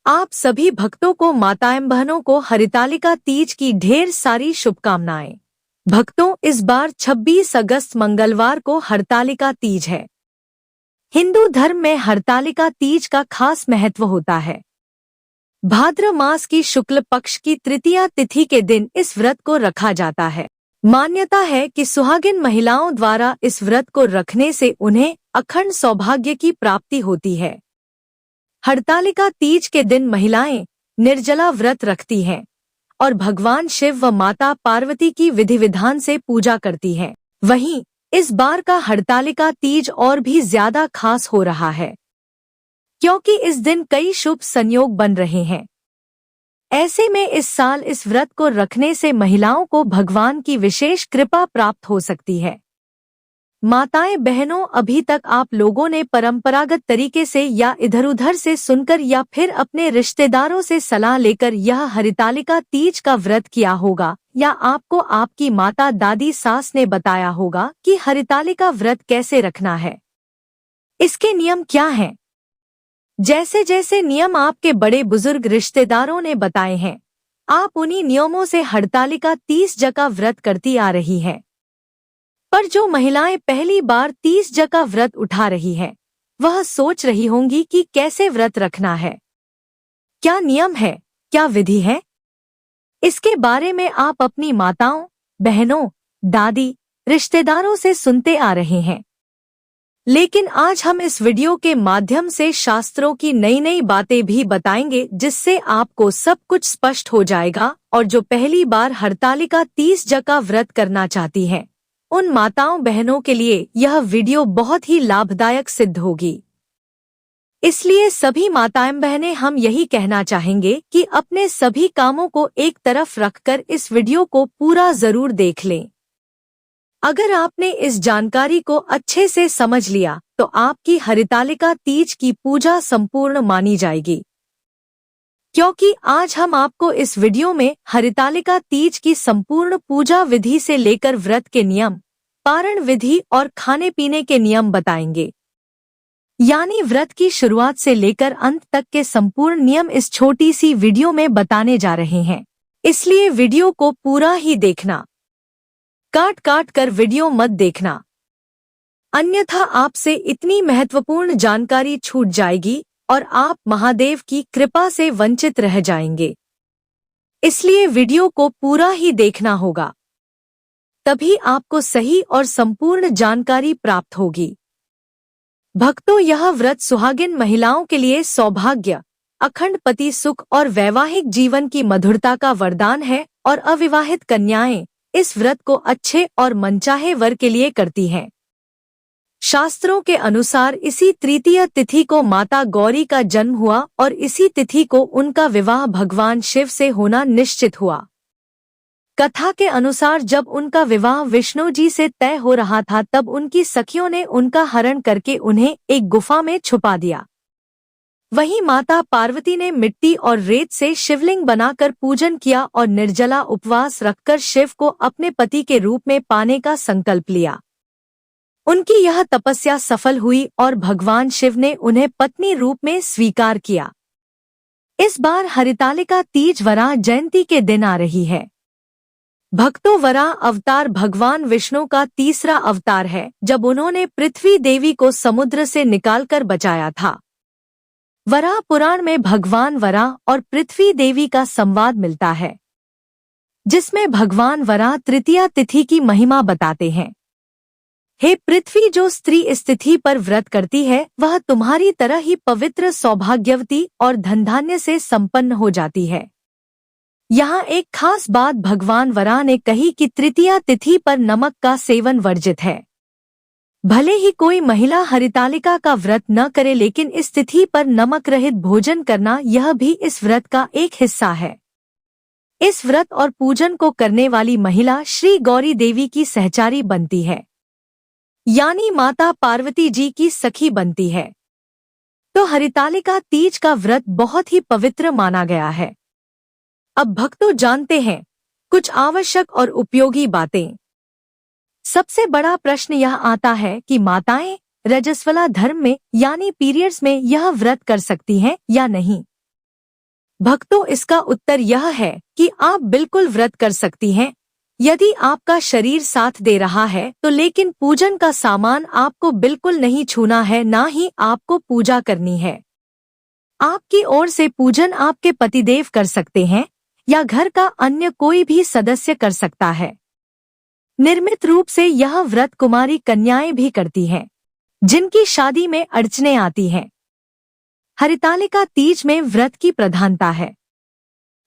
आप सभी भक्तों को माताएं बहनों को हरितालिका तीज की ढेर सारी शुभकामनाएं। भक्तों, इस बार 26 अगस्त मंगलवार को हरतालिका तीज है। हिंदू धर्म में हरतालिका तीज का खास महत्व होता है। भाद्र मास की शुक्ल पक्ष की तृतीया तिथि के दिन इस व्रत को रखा जाता है। मान्यता है कि सुहागिन महिलाओं द्वारा इस व्रत को रखने से उन्हें अखंड सौभाग्य की प्राप्ति होती है। हरतालिका तीज के दिन महिलाएं निर्जला व्रत रखती हैं और भगवान शिव व माता पार्वती की विधि विधान से पूजा करती हैं। वहीं इस बार का हरतालिका तीज और भी ज्यादा खास हो रहा है, क्योंकि इस दिन कई शुभ संयोग बन रहे हैं। ऐसे में इस साल इस व्रत को रखने से महिलाओं को भगवान की विशेष कृपा प्राप्त हो सकती है। माताएं बहनों, अभी तक आप लोगों ने परंपरागत तरीके से या इधर-उधर से सुनकर या फिर अपने रिश्तेदारों से सलाह लेकर यह हरितालिका तीज का व्रत किया होगा, या आपको आपकी माता दादी सास ने बताया होगा कि हरितालिका व्रत कैसे रखना है, इसके नियम क्या हैं। जैसे जैसे नियम आपके बड़े बुजुर्ग रिश्तेदारों ने बताए हैं, आप उन्हीं नियमों से हरतालिका तीज का व्रत करती आ रही हैं। पर जो महिलाएं पहली बार तीज का व्रत उठा रही हैं, वह सोच रही होंगी कि कैसे व्रत रखना है, क्या नियम है, क्या विधि है। इसके बारे में आप अपनी माताओं, बहनों, दादी, रिश्तेदारों से सुनते आ रहे हैं। लेकिन आज हम इस वीडियो के माध्यम से शास्त्रों की नई नई बातें भी बताएंगे, जिससे आपको सब कुछ स्पष्ट हो जाएगा। और जो पहली बार हरतालिका तीज का व्रत करना चाहती हैं, उन माताओं बहनों के लिए यह वीडियो बहुत ही लाभदायक सिद्ध होगी। इसलिए सभी माताएं बहनें, हम यही कहना चाहेंगे कि अपने सभी कामों को एक तरफ रखकर इस वीडियो को पूरा जरूर देख लें। अगर आपने इस जानकारी को अच्छे से समझ लिया तो आपकी हरितालिका तीज की पूजा संपूर्ण मानी जाएगी। क्योंकि आज हम आपको इस वीडियो में हरितालिका तीज की संपूर्ण पूजा विधि से लेकर व्रत के नियम, पारण विधि और खाने पीने के नियम बताएंगे। यानी व्रत की शुरुआत से लेकर अंत तक के संपूर्ण नियम इस छोटी सी वीडियो में बताने जा रहे हैं। इसलिए वीडियो को पूरा ही देखना, काट काट कर वीडियो मत देखना, अन्यथा आपसे इतनी महत्वपूर्ण जानकारी छूट जाएगी और आप महादेव की कृपा से वंचित रह जाएंगे। इसलिए वीडियो को पूरा ही देखना होगा, तभी आपको सही और संपूर्ण जानकारी प्राप्त होगी। भक्तों, यह व्रत सुहागिन महिलाओं के लिए सौभाग्य, अखंड पति सुख और वैवाहिक जीवन की मधुरता का वरदान है और अविवाहित कन्याएं इस व्रत को अच्छे और मनचाहे वर के लिए करती हैं। शास्त्रों के अनुसार इसी तृतीय तिथि को माता गौरी का जन्म हुआ और इसी तिथि को उनका विवाह भगवान शिव से होना निश्चित हुआ। कथा के अनुसार जब उनका विवाह विष्णु जी से तय हो रहा था, तब उनकी सखियों ने उनका हरण करके उन्हें एक गुफा में छुपा दिया। वहीं माता पार्वती ने मिट्टी और रेत से शिवलिंग बनाकर पूजन किया और निर्जला उपवास रखकर शिव को अपने पति के रूप में पाने का संकल्प लिया। उनकी यह तपस्या सफल हुई और भगवान शिव ने उन्हें पत्नी रूप में स्वीकार किया। इस बार हरितालिका तीज वराह जयंती के दिन आ रही है। भक्तों, वराह अवतार भगवान विष्णु का तीसरा अवतार है, जब उन्होंने पृथ्वी देवी को समुद्र से निकालकर बचाया था। वराह पुराण में भगवान वराह और पृथ्वी देवी का संवाद मिलता है, जिसमें भगवान वराह तृतीया तिथि की महिमा बताते हैं। हे पृथ्वी, जो स्त्री इस तिथि पर व्रत करती है, वह तुम्हारी तरह ही पवित्र, सौभाग्यवती और धनधान्य से संपन्न हो जाती है। यहाँ एक खास बात भगवान वराह ने कही कि तृतीया तिथि पर नमक का सेवन वर्जित है। भले ही कोई महिला हरितालिका का व्रत न करे, लेकिन इस तिथि पर नमक रहित भोजन करना यह भी इस व्रत का एक हिस्सा है। इस व्रत और पूजन को करने वाली महिला श्री गौरी देवी की सहचारी बनती है, यानी माता पार्वती जी की सखी बनती है। तो हरितालिका तीज का व्रत बहुत ही पवित्र माना गया है। अब भक्तों, जानते हैं कुछ आवश्यक और उपयोगी बातें। सबसे बड़ा प्रश्न यह आता है कि माताएं रजस्वला धर्म में यानी पीरियड्स में यह व्रत कर सकती हैं या नहीं। भक्तों, इसका उत्तर यह है कि आप बिल्कुल व्रत कर सकती हैं यदि आपका शरीर साथ दे रहा है तो, लेकिन पूजन का सामान आपको बिल्कुल नहीं छूना है, ना ही आपको पूजा करनी है। आपकी ओर से पूजन आपके पतिदेव कर सकते हैं या घर का अन्य कोई भी सदस्य कर सकता है। निर्मित रूप से यह व्रत कुमारी कन्याएं भी करती हैं, जिनकी शादी में अड़चने आती हैं। हरितालिका तीज में व्रत की प्रधानता है।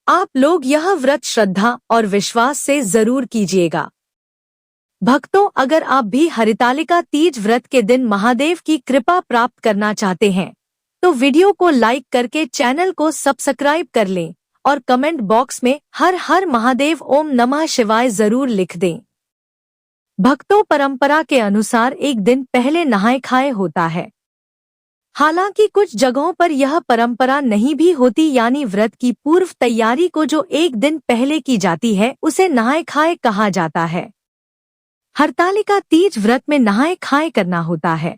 आप लोग यह व्रत श्रद्धा और विश्वास से जरूर कीजिएगा। भक्तों, अगर आप भी हरितालिका तीज व्रत के दिन महादेव की कृपा प्राप्त करना चाहते हैं तो वीडियो को लाइक करके चैनल को सब्सक्राइब कर लें और कमेंट बॉक्स में हर हर महादेव ओम नमः शिवाय जरूर लिख दें। भक्तों, परंपरा के अनुसार एक दिन पहले नहाए खाए होता है। हालांकि कुछ जगहों पर यह परंपरा नहीं भी होती, यानी व्रत की पूर्व तैयारी को जो एक दिन पहले की जाती है उसे नहाए खाए कहा जाता है। हरतालिका तीज व्रत में नहाए खाए करना होता है।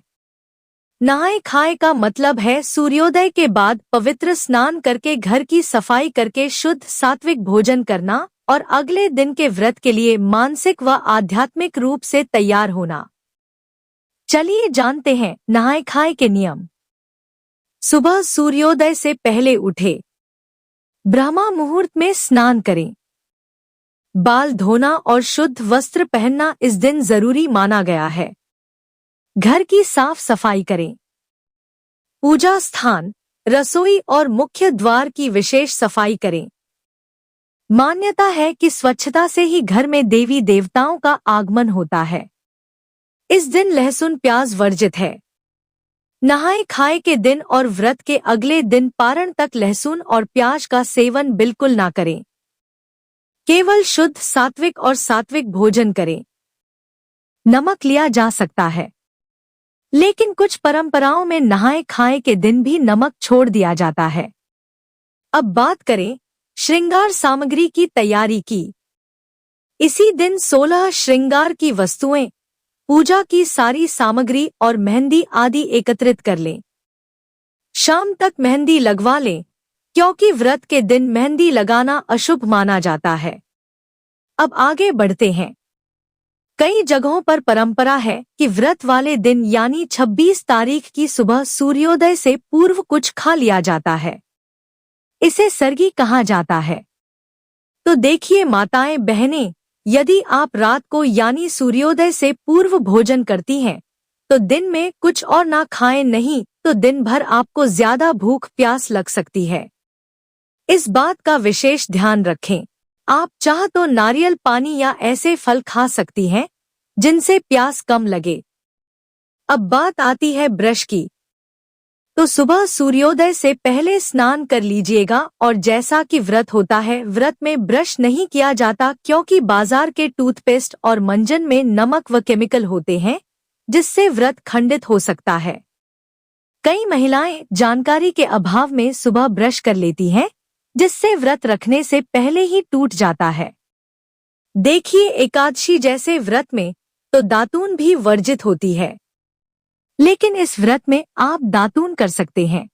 नहाए खाए का मतलब है सूर्योदय के बाद पवित्र स्नान करके घर की सफाई करके शुद्ध सात्विक भोजन करना और अगले दिन के व्रत के लिए मानसिक व आध्यात्मिक रूप से तैयार होना। चलिए जानते हैं नहाए खाए के नियम। सुबह सूर्योदय से पहले उठे, ब्रह्मा मुहूर्त में स्नान करें। बाल धोना और शुद्ध वस्त्र पहनना इस दिन जरूरी माना गया है। घर की साफ सफाई करें। पूजा स्थान, रसोई और मुख्य द्वार की विशेष सफाई करें। मान्यता है कि स्वच्छता से ही घर में देवी देवताओं का आगमन होता है। इस दिन लहसुन प्याज वर्जित है। नहाए खाए के दिन और व्रत के अगले दिन पारण तक लहसुन और प्याज का सेवन बिल्कुल ना करें। केवल शुद्ध सात्विक और सात्विक भोजन करें। नमक लिया जा सकता है, लेकिन कुछ परंपराओं में नहाए खाए के दिन भी नमक छोड़ दिया जाता है। अब बात करें श्रृंगार सामग्री की तैयारी की। इसी दिन 16 श्रृंगार की वस्तुएं, पूजा की सारी सामग्री और मेहंदी आदि एकत्रित कर लें। शाम तक मेहंदी लगवा लें, क्योंकि व्रत के दिन मेहंदी लगाना अशुभ माना जाता है। अब आगे बढ़ते हैं। कई जगहों पर परंपरा है कि व्रत वाले दिन यानी 26 तारीख की सुबह सूर्योदय से पूर्व कुछ खा लिया जाता है। इसे सरगी कहा जाता है। तो देखिए माताएं बहनें, यदि आप रात को यानी सूर्योदय से पूर्व भोजन करती हैं तो दिन में कुछ और ना खाएं, नहीं तो दिन भर आपको ज्यादा भूख प्यास लग सकती है। इस बात का विशेष ध्यान रखें। आप चाह तो नारियल पानी या ऐसे फल खा सकती हैं जिनसे प्यास कम लगे। अब बात आती है ब्रश की। तो सुबह सूर्योदय से पहले स्नान कर लीजिएगा और जैसा कि व्रत होता है, व्रत में ब्रश नहीं किया जाता क्योंकि बाजार के टूथपेस्ट और मंजन में नमक व केमिकल होते हैं जिससे व्रत खंडित हो सकता है। कई महिलाएं जानकारी के अभाव में सुबह ब्रश कर लेती हैं, जिससे व्रत रखने से पहले ही टूट जाता है। देखिए एकादशी जैसे व्रत में तो दातून भी वर्जित होती है, लेकिन इस व्रत में आप दातून कर सकते हैं।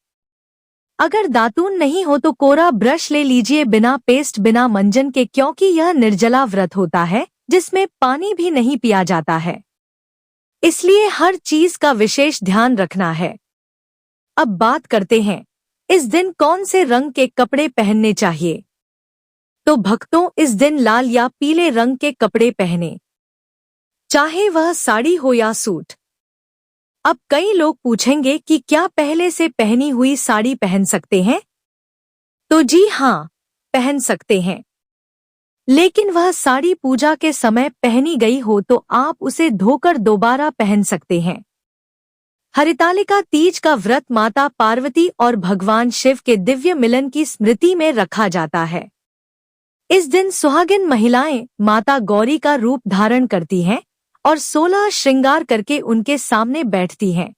अगर दातून नहीं हो तो कोरा ब्रश ले लीजिए, बिना पेस्ट बिना मंजन के, क्योंकि यह निर्जला व्रत होता है जिसमें पानी भी नहीं पिया जाता है। इसलिए हर चीज का विशेष ध्यान रखना है। अब बात करते हैं इस दिन कौन से रंग के कपड़े पहनने चाहिए। तो भक्तों, इस दिन लाल या पीले रंग के कपड़े पहने, चाहे वह साड़ी हो या सूट। अब कई लोग पूछेंगे कि क्या पहले से पहनी हुई साड़ी पहन सकते हैं? तो जी हाँ, पहन सकते हैं, लेकिन वह साड़ी पूजा के समय पहनी गई हो तो आप उसे धोकर दोबारा पहन सकते हैं। हरितालिका तीज का व्रत माता पार्वती और भगवान शिव के दिव्य मिलन की स्मृति में रखा जाता है। इस दिन सुहागिन महिलाएं माता गौरी का रूप धारण करती हैं और 16 श्रृंगार करके उनके सामने बैठती हैं।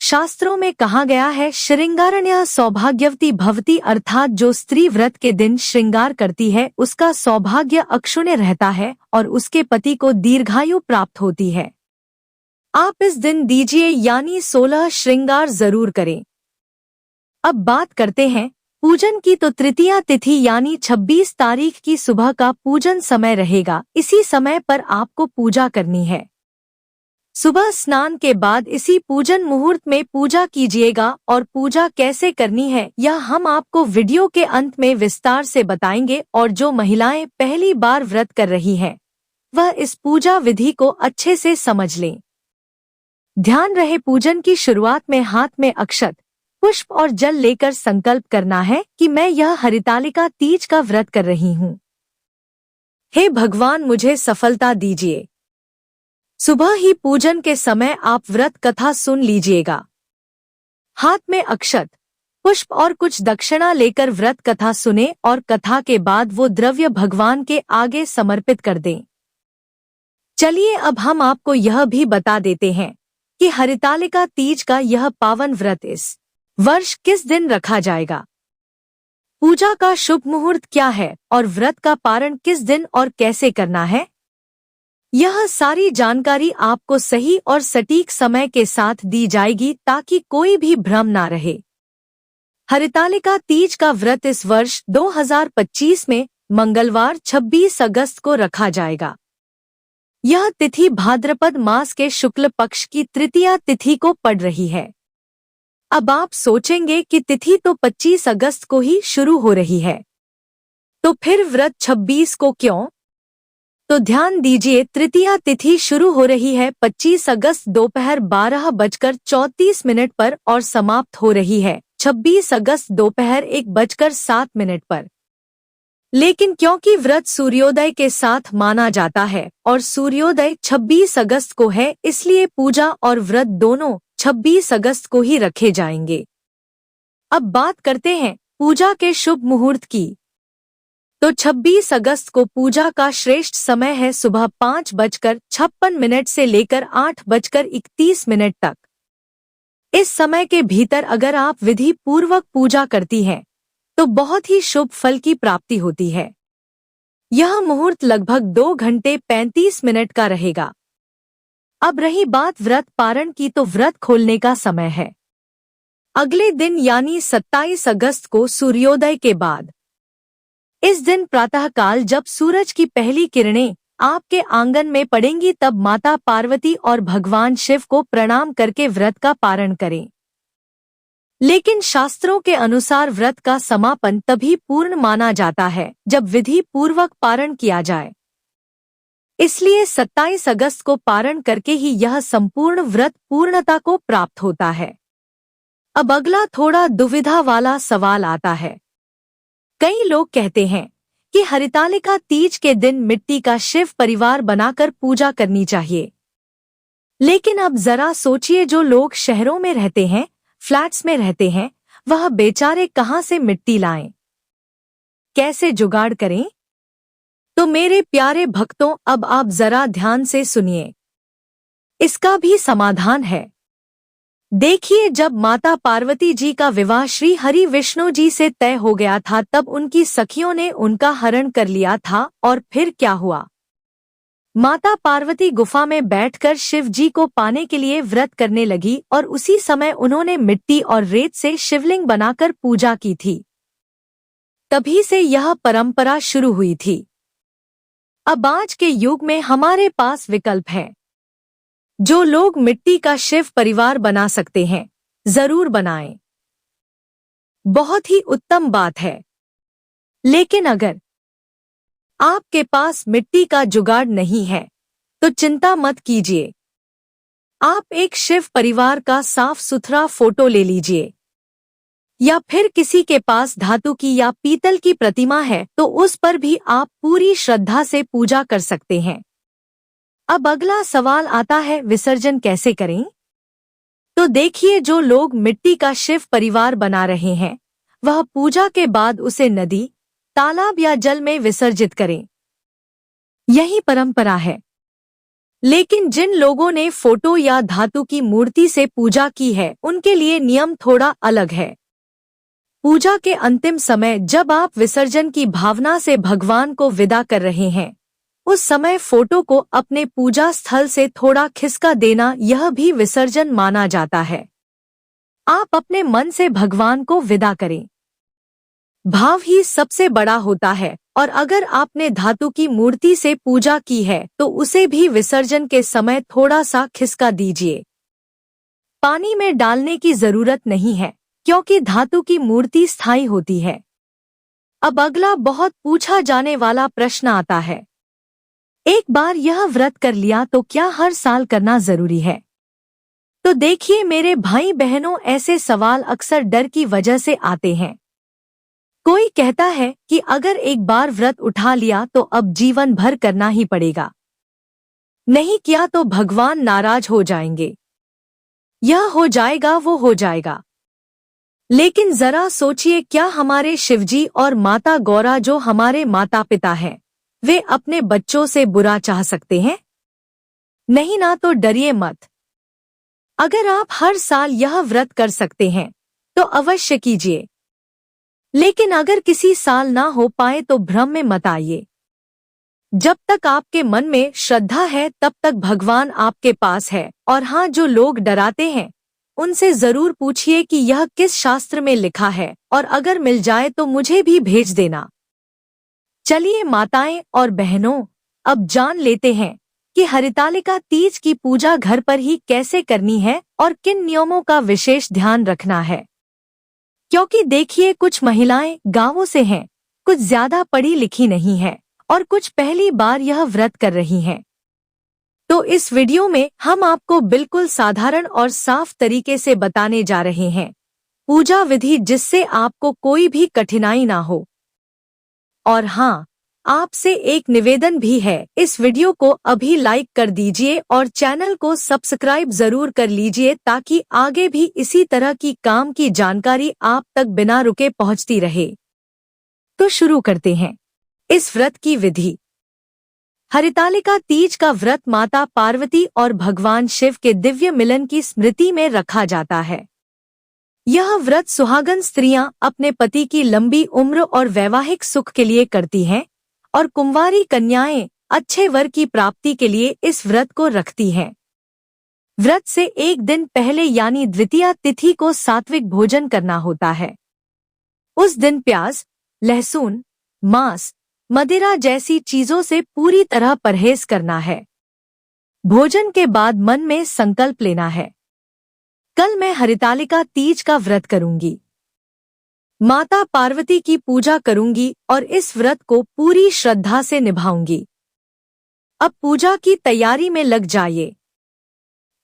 शास्त्रों में कहा गया है, श्रृंगारण्या सौभाग्यवती भवती, अर्थात जो स्त्री व्रत के दिन श्रृंगार करती है उसका सौभाग्य अक्षुण्य रहता है और उसके पति को दीर्घायु प्राप्त होती है। आप इस दिन दीजिए यानी 16 श्रृंगार जरूर करें। अब बात करते हैं पूजन की तो तृतीया तिथि यानी 26 तारीख की सुबह का पूजन समय रहेगा। इसी समय पर आपको पूजा करनी है। सुबह स्नान के बाद इसी पूजन मुहूर्त में पूजा कीजिएगा और पूजा कैसे करनी है यह हम आपको वीडियो के अंत में विस्तार से बताएंगे। और जो महिलाएं पहली बार व्रत कर रही हैं वह इस पूजा विधि को अच्छे से समझ लें। ध्यान रहे, पूजन की शुरुआत में हाथ में अक्षत, पुष्प और जल लेकर संकल्प करना है कि मैं यह हरितालिका तीज का व्रत कर रही हूँ। हे भगवान, मुझे सफलता दीजिए। सुबह ही पूजन के समय आप व्रत कथा सुन लीजिएगा। हाथ में अक्षत, पुष्प और कुछ दक्षिणा लेकर व्रत कथा सुने और कथा के बाद वो द्रव्य भगवान के आगे समर्पित कर दें। चलिए अब हम आपको यह भी बता देते हैं कि हरितालिका तीज का यह पावन व्रत इस वर्ष किस दिन रखा जाएगा, पूजा का शुभ मुहूर्त क्या है और व्रत का पारण किस दिन और कैसे करना है। यह सारी जानकारी आपको सही और सटीक समय के साथ दी जाएगी ताकि कोई भी भ्रम ना रहे। हरितालिका तीज का व्रत इस वर्ष 2025 में मंगलवार 26 अगस्त को रखा जाएगा। यह तिथि भाद्रपद मास के शुक्ल पक्ष की तृतीया तिथि को पड़ रही है। अब आप सोचेंगे कि तिथि तो 25 अगस्त को ही शुरू हो रही है, तो फिर व्रत 26 को क्यों? तो ध्यान दीजिए, तृतीया तिथि शुरू हो रही है 25 अगस्त दोपहर 12:34 पर और समाप्त हो रही है 26 अगस्त दोपहर 1:07 पर। लेकिन क्योंकि व्रत सूर्योदय के साथ माना जाता है और सूर्योदय 26 अगस्त को है, इसलिए पूजा और व्रत दोनों 26 अगस्त को ही रखे जाएंगे। अब बात करते हैं पूजा के शुभ मुहूर्त की। तो 26 अगस्त को पूजा का श्रेष्ठ समय है सुबह 5:56 से लेकर 8:31 तक। इस समय के भीतर अगर आप विधि पूर्वक पूजा करती हैं तो बहुत ही शुभ फल की प्राप्ति होती है। यह मुहूर्त लगभग 2 घंटे 35 मिनट का रहेगा। अब रही बात व्रत पारण की, तो व्रत खोलने का समय है अगले दिन यानी 27 अगस्त को सूर्योदय के बाद। इस दिन प्रातःकाल जब सूरज की पहली किरणें आपके आंगन में पड़ेंगी तब माता पार्वती और भगवान शिव को प्रणाम करके व्रत का पारण करें। लेकिन शास्त्रों के अनुसार व्रत का समापन तभी पूर्ण माना जाता है जब विधि पूर्वक पारण किया जाए। इसलिए 27 अगस्त को पारण करके ही यह संपूर्ण व्रत पूर्णता को प्राप्त होता है। अब अगला थोड़ा दुविधा वाला सवाल आता है। कई लोग कहते हैं कि हरितालिका तीज के दिन मिट्टी का शिव परिवार बनाकर पूजा करनी चाहिए। लेकिन अब जरा सोचिए, जो लोग शहरों में रहते हैं, फ्लैट्स में रहते हैं, वह बेचारे कहाँ से मिट्टी लाएं? कैसे जुगाड़ करें? तो मेरे प्यारे भक्तों, अब आप जरा ध्यान से सुनिए। इसका भी समाधान है। देखिए, जब माता पार्वती जी का विवाह श्री हरि विष्णु जी से तय हो गया था तब उनकी सखियों ने उनका हरण कर लिया था। और फिर क्या हुआ? माता पार्वती गुफा में बैठकर शिव जी को पाने के लिए व्रत करने लगी और उसी समय उन्होंने मिट्टी और रेत से शिवलिंग बनाकर पूजा की थी। तभी से यह परंपरा शुरू हुई थी। अब आज के युग में हमारे पास विकल्प है। जो लोग मिट्टी का शिव परिवार बना सकते हैं, जरूर बनाएं। बहुत ही उत्तम बात है। लेकिन अगर आपके पास मिट्टी का जुगाड़ नहीं है तो चिंता मत कीजिए। आप एक शिव परिवार का साफ सुथरा फोटो ले लीजिए, या फिर किसी के पास धातु की या पीतल की प्रतिमा है तो उस पर भी आप पूरी श्रद्धा से पूजा कर सकते हैं। अब अगला सवाल आता है, विसर्जन कैसे करें? तो देखिए, जो लोग मिट्टी का शिव परिवार बना रहे हैं वह पूजा के बाद उसे नदी, तालाब या जल में विसर्जित करें। यही परंपरा है। लेकिन जिन लोगों ने फोटो या धातु की मूर्ति से पूजा की है उनके लिए नियम थोड़ा अलग है। पूजा के अंतिम समय जब आप विसर्जन की भावना से भगवान को विदा कर रहे हैं, उस समय फोटो को अपने पूजा स्थल से थोड़ा खिसका देना यह भी विसर्जन माना जाता है। आप अपने मन से भगवान को विदा करें। भाव ही सबसे बड़ा होता है, और अगर आपने धातु की मूर्ति से पूजा की है तो उसे भी विसर्जन के समय थोड़ा सा खिसका दीजिए। पानी में डालने की जरूरत नहीं है, क्योंकि धातु की मूर्ति स्थायी होती है। अब अगला बहुत पूछा जाने वाला प्रश्न आता है, एक बार यह व्रत कर लिया तो क्या हर साल करना जरूरी है? तो देखिए मेरे भाई बहनों, ऐसे सवाल अक्सर डर की वजह से आते हैं। कोई कहता है कि अगर एक बार व्रत उठा लिया तो अब जीवन भर करना ही पड़ेगा, नहीं किया तो भगवान नाराज हो जाएंगे, यह हो जाएगा वो हो जाएगा। लेकिन जरा सोचिए, क्या हमारे शिवजी और माता गौरा जो हमारे माता पिता हैं, वे अपने बच्चों से बुरा चाह सकते हैं? नहीं ना। तो डरिए मत। अगर आप हर साल यह व्रत कर सकते हैं तो अवश्य कीजिए, लेकिन अगर किसी साल ना हो पाए तो भ्रम में मत आइए। जब तक आपके मन में श्रद्धा है तब तक भगवान आपके पास है। और हाँ, जो लोग डराते हैं उनसे जरूर पूछिए कि यह किस शास्त्र में लिखा है, और अगर मिल जाए तो मुझे भी भेज देना। चलिए माताएं और बहनों, अब जान लेते हैं कि हरितालिका तीज की पूजा घर पर ही कैसे करनी है और किन नियमों का विशेष ध्यान रखना है। क्योंकि देखिए, कुछ महिलाएं गांवों से हैं, कुछ ज्यादा पढ़ी लिखी नहीं है और कुछ पहली बार यह व्रत कर रही हैं। तो इस वीडियो में हम आपको बिल्कुल साधारण और साफ तरीके से बताने जा रहे हैं पूजा विधि, जिससे आपको कोई भी कठिनाई ना हो। और हाँ, आपसे एक निवेदन भी है, इस वीडियो को अभी लाइक कर दीजिए और चैनल को सब्सक्राइब जरूर कर लीजिए, ताकि आगे भी इसी तरह की काम की जानकारी आप तक बिना रुके पहुंचती रहे। तो शुरू करते हैं इस व्रत की विधि। हरितालिका तीज का व्रत माता पार्वती और भगवान शिव के दिव्य मिलन की स्मृति में रखा जाता है। यह व्रत सुहागन स्त्रियां अपने पति की लंबी उम्र और वैवाहिक सुख के लिए करती हैं, और कुंवारी कन्याएं अच्छे वर की प्राप्ति के लिए इस व्रत को रखती हैं। व्रत से एक दिन पहले यानी द्वितीया तिथि को सात्विक भोजन करना होता है। उस दिन प्याज, लहसुन, मांस, मदिरा जैसी चीजों से पूरी तरह परहेज करना है। भोजन के बाद मन में संकल्प लेना है, कल मैं हरितालिका तीज का व्रत करूंगी, माता पार्वती की पूजा करूंगी और इस व्रत को पूरी श्रद्धा से निभाऊंगी। अब पूजा की तैयारी में लग जाइए।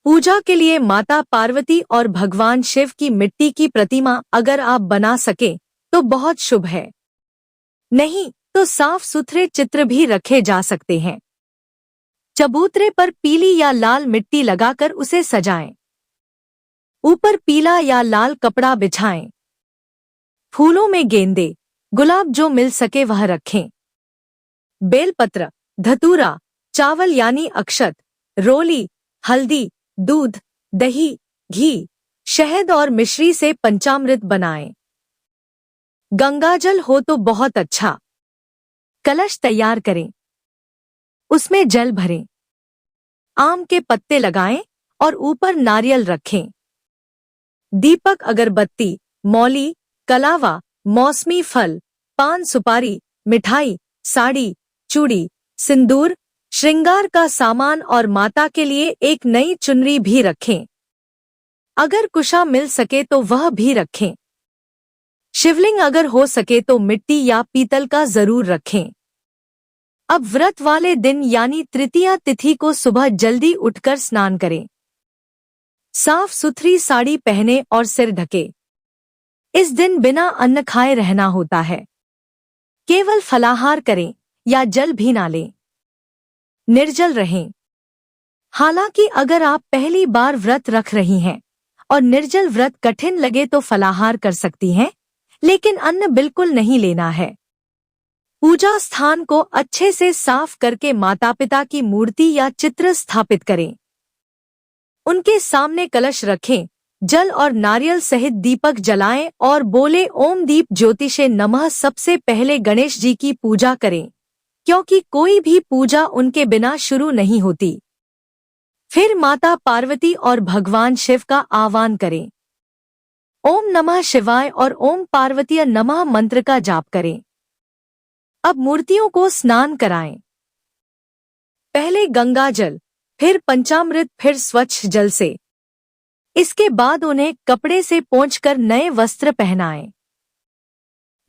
पूजा के लिए माता पार्वती और भगवान शिव की मिट्टी की प्रतिमा अगर आप बना सके तो बहुत शुभ है, नहीं तो साफ सुथरे चित्र भी रखे जा सकते हैं। चबूतरे पर पीली या लाल मिट्टी लगाकर उसे सजाएं। ऊपर पीला या लाल कपड़ा बिछाएं। फूलों में गेंदे, गुलाब जो मिल सके वह रखें। बेलपत्र, धतूरा, चावल यानी अक्षत, रोली, हल्दी, दूध, दही, घी, शहद और मिश्री से पंचामृत बनाएं। गंगाजल हो तो बहुत अच्छा। कलश तैयार करें, उसमें जल भरें, आम के पत्ते लगाएं और ऊपर नारियल रखें। दीपक, अगरबत्ती, मौली, कलावा, मौसमी फल, पान सुपारी, मिठाई, साड़ी, चूड़ी, सिंदूर, श्रृंगार का सामान और माता के लिए एक नई चुनरी भी रखें। अगर कुशा मिल सके तो वह भी रखें। शिवलिंग अगर हो सके तो मिट्टी या पीतल का जरूर रखें। अब व्रत वाले दिन यानी तृतीया तिथि को सुबह जल्दी उठकर स्नान करें। साफ सुथरी साड़ी पहने और सिर ढके। इस दिन बिना अन्न खाए रहना होता है। केवल फलाहार करें या जल भी ना लें। निर्जल रहें। हालांकि अगर आप पहली बार व्रत रख रही हैं और निर्जल व्रत कठिन लगे तो फलाहार कर सकती हैं, लेकिन अन्न बिल्कुल नहीं लेना है। पूजा स्थान को अच्छे से साफ करके माता पिता की मूर्ति या चित्र स्थापित करें। उनके सामने कलश रखें, जल और नारियल सहित दीपक जलाएं और बोले ओम दीप ज्योतिषे नमः। सबसे पहले गणेश जी की पूजा करें, क्योंकि कोई भी पूजा उनके बिना शुरू नहीं होती। फिर माता पार्वती और भगवान शिव का आह्वान करें। ओम नमः शिवाय और ओम पार्वतीय नमः मंत्र का जाप करें। अब मूर्तियों को स्नान कराएं। पहले गंगा जल, फिर पंचामृत, फिर स्वच्छ जल से। इसके बाद उन्हें कपड़े से पोंछकर नए वस्त्र पहनाएं।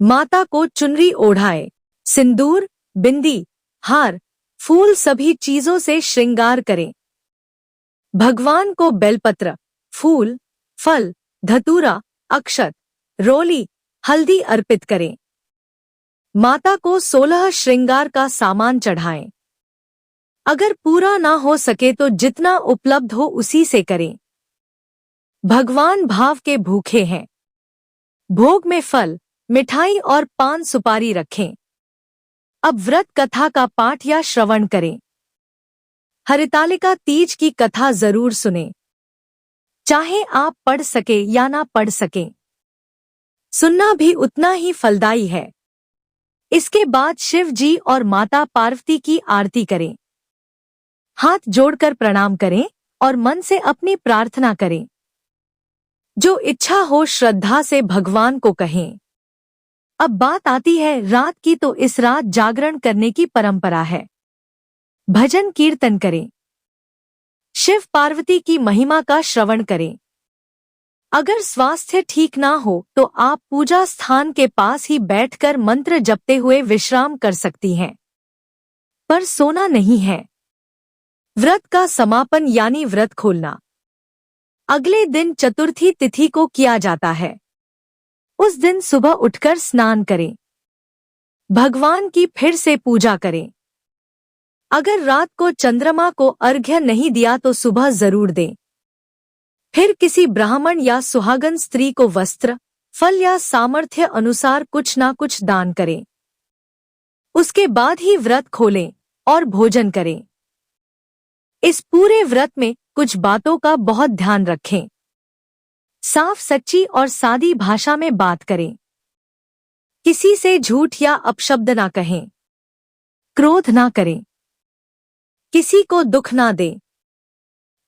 माता को चुनरी ओढ़ाए, सिंदूर, बिंदी, हार, फूल सभी चीजों से श्रृंगार करें। भगवान को बेलपत्र, फूल, फल, धतूरा, अक्षत, रोली, हल्दी अर्पित करें। माता को 16 श्रृंगार का सामान चढ़ाएं। अगर पूरा ना हो सके तो जितना उपलब्ध हो उसी से करें। भगवान भाव के भूखे हैं। भोग में फल, मिठाई और पान सुपारी रखें। अब व्रत कथा का पाठ या श्रवण करें। हरितालिका तीज की कथा जरूर सुनें, चाहे आप पढ़ सके या ना पढ़ सकें। सुनना भी उतना ही फलदायी है। इसके बाद शिव जी और माता पार्वती की आरती करें। हाथ जोड़कर प्रणाम करें और मन से अपनी प्रार्थना करें। जो इच्छा हो श्रद्धा से भगवान को कहें। अब बात आती है रात की, तो इस रात जागरण करने की परंपरा है। भजन कीर्तन करें। शिव पार्वती की महिमा का श्रवण करें। अगर स्वास्थ्य ठीक ना हो तो आप पूजा स्थान के पास ही बैठकर मंत्र जपते हुए विश्राम कर सकती हैं, पर सोना नहीं है। व्रत का समापन यानी व्रत खोलना अगले दिन चतुर्थी तिथि को किया जाता है। उस दिन सुबह उठकर स्नान करें। भगवान की फिर से पूजा करें। अगर रात को चंद्रमा को अर्घ्य नहीं दिया तो सुबह जरूर दें। फिर किसी ब्राह्मण या सुहागन स्त्री को वस्त्र, फल या सामर्थ्य अनुसार कुछ ना कुछ दान करें। उसके बाद ही व्रत खोलें और भोजन करें। इस पूरे व्रत में कुछ बातों का बहुत ध्यान रखें। साफ, सच्ची और सादी भाषा में बात करें। किसी से झूठ या अपशब्द ना कहें। क्रोध ना करें। किसी को दुख ना दें।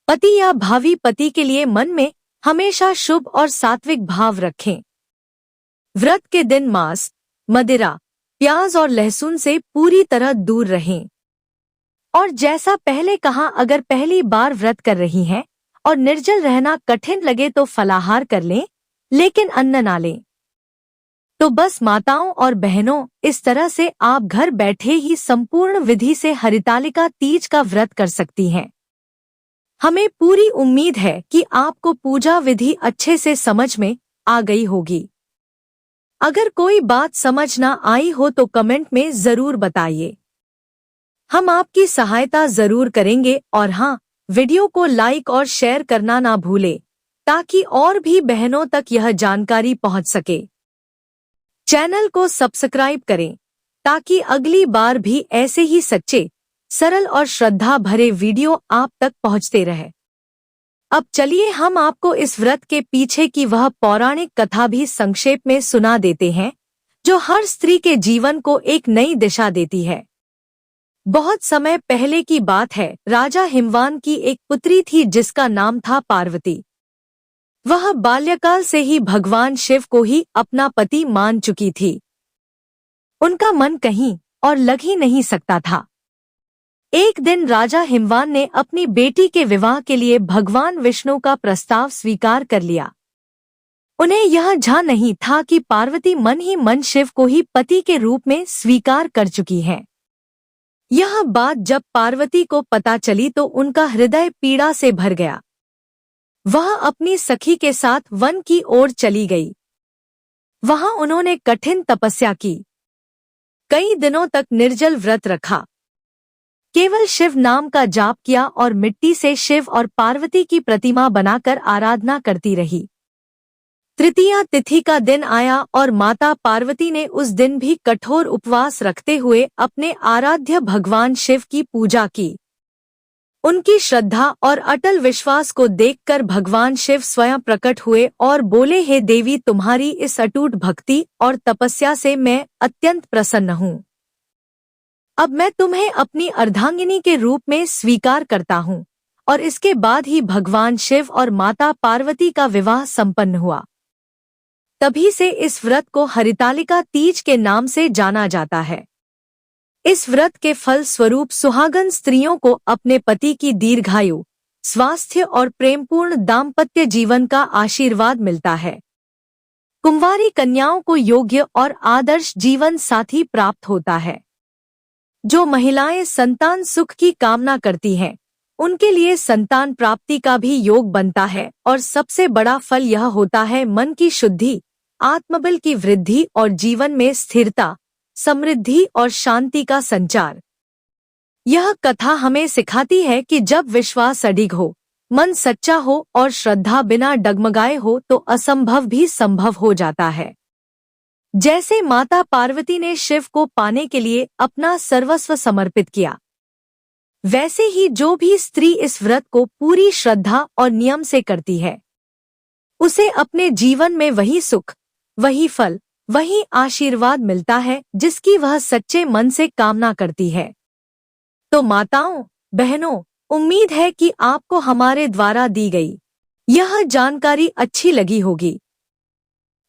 पति या भावी पति के लिए मन में हमेशा शुभ और सात्विक भाव रखें। व्रत के दिन मांस, मदिरा, प्याज और लहसुन से पूरी तरह दूर रहें। और जैसा पहले कहा, अगर पहली बार व्रत कर रही हैं और निर्जल रहना कठिन लगे तो फलाहार कर लें, लेकिन अन्न ना लें। तो बस माताओं और बहनों, इस तरह से आप घर बैठे ही संपूर्ण विधि से हरितालिका तीज का व्रत कर सकती हैं। हमें पूरी उम्मीद है कि आपको पूजा विधि अच्छे से समझ में आ गई होगी। अगर कोई बात समझ ना आई हो तो कमेंट में जरूर बताइए, हम आपकी सहायता जरूर करेंगे। और हाँ, वीडियो को लाइक और शेयर करना ना भूलें, ताकि और भी बहनों तक यह जानकारी पहुंच सके। चैनल को सब्सक्राइब करें, ताकि अगली बार भी ऐसे ही सच्चे, सरल और श्रद्धा भरे वीडियो आप तक पहुंचते रहे। अब चलिए हम आपको इस व्रत के पीछे की वह पौराणिक कथा भी संक्षेप में सुना देते हैं, जो हर स्त्री के जीवन को एक नई दिशा देती है। बहुत समय पहले की बात है। राजा हिमवान की एक पुत्री थी जिसका नाम था पार्वती। वह बाल्यकाल से ही भगवान शिव को ही अपना पति मान चुकी थी। उनका मन कहीं और लग ही नहीं सकता था। एक दिन राजा हिमवान ने अपनी बेटी के विवाह के लिए भगवान विष्णु का प्रस्ताव स्वीकार कर लिया। उन्हें यह जान नहीं था कि पार्वती मन ही मन शिव को ही पति के रूप में स्वीकार कर चुकी है। यह बात जब पार्वती को पता चली तो उनका हृदय पीड़ा से भर गया। वह अपनी सखी के साथ वन की ओर चली गई। वहां उन्होंने कठिन तपस्या की। कई दिनों तक निर्जल व्रत रखा। केवल शिव नाम का जाप किया और मिट्टी से शिव और पार्वती की प्रतिमा बनाकर आराधना करती रही। तृतीया तिथि का दिन आया और माता पार्वती ने उस दिन भी कठोर उपवास रखते हुए अपने आराध्य भगवान शिव की पूजा की। उनकी श्रद्धा और अटल विश्वास को देखकर भगवान शिव स्वयं प्रकट हुए और बोले, हे देवी, तुम्हारी इस अटूट भक्ति और तपस्या से मैं अत्यंत प्रसन्न हूँ। अब मैं तुम्हें अपनी अर्धांगिनी के रूप में स्वीकार करता हूँ। और इसके बाद ही भगवान शिव और माता पार्वती का विवाह संपन्न हुआ। तभी से इस व्रत को हरितालिका तीज के नाम से जाना जाता है। इस व्रत के फल स्वरूप सुहागन स्त्रियों को अपने पति की दीर्घायु, स्वास्थ्य और प्रेमपूर्ण दाम्पत्य जीवन का आशीर्वाद मिलता है। कुंवारी कन्याओं को योग्य और आदर्श जीवन साथी प्राप्त होता है। जो महिलाएं संतान सुख की कामना करती हैं, उनके लिए संतान प्राप्ति का भी योग बनता है और सबसे बड़ा फल यह होता है मन की शुद्धि, आत्मबल की वृद्धि और जीवन में स्थिरता, समृद्धि और शांति का संचार। यह कथा हमें सिखाती है कि जब विश्वास अडिग हो, मन सच्चा हो और श्रद्धा बिना डगमगाए हो तो असंभव भी संभव हो जाता है। जैसे माता पार्वती ने शिव को पाने के लिए अपना सर्वस्व समर्पित किया, वैसे ही जो भी स्त्री इस व्रत को पूरी श्रद्धा और नियम से करती है, उसे अपने जीवन में वही सुख, वही फल, वही आशीर्वाद मिलता है जिसकी वह सच्चे मन से कामना करती है। तो माताओं, बहनों, उम्मीद है कि आपको हमारे द्वारा दी गई यह जानकारी अच्छी लगी होगी।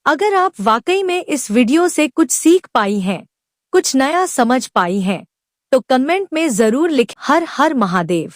अगर आप वाकई में इस वीडियो से कुछ सीख पाई हैं, कुछ नया समझ पाई हैं, तो कमेंट में जरूर लिखें। हर हर महादेव।